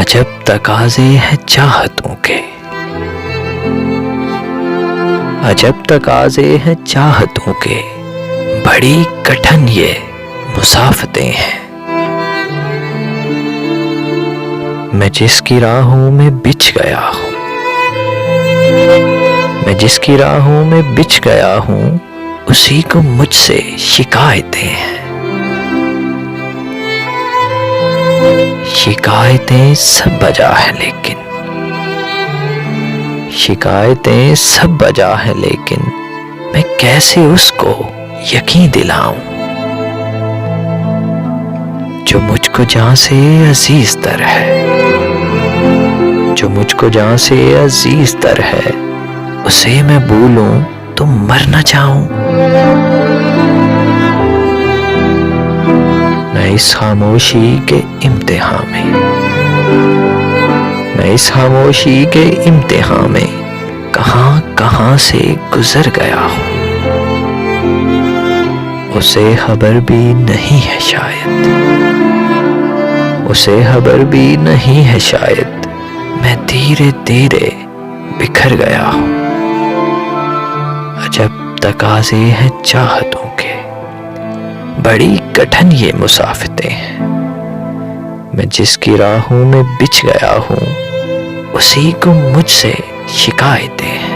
अजब तकाज़े हैं चाहतों के, अजब तकाज़े हैं चाहतों के, बड़ी कठिन ये मुसाफतें हैं। मैं जिसकी राहों में बिछ गया हूँ, मैं जिसकी राहों में बिछ गया हूँ, उसी को मुझसे शिकायतें हैं। शिकायतें सब बजा है लेकिन, शिकायतें सब बजा है लेकिन, मैं कैसे उसको यकीन दिलाऊं जो मुझको जान से अजीज तर है, जो मुझको जान से अजीज तर है, उसे मैं भूलूं तो मर न जाऊं। मैं इस खामोशी के इम्तिहान में, मैं इस खामोशी के इम्तिहान में कहां कहां से गुजर गया हूं, उसे खबर भी नहीं है शायद, उसे खबर भी नहीं है शायद, मैं धीरे धीरे बिखर गया हूं। अजब तकाज़े हैं चाहतों के, बड़ी कठिन ये मुसाफतें हैं। मैं जिसकी राहों में बिछ गया हूँ, उसी को मुझसे शिकायतें हैं।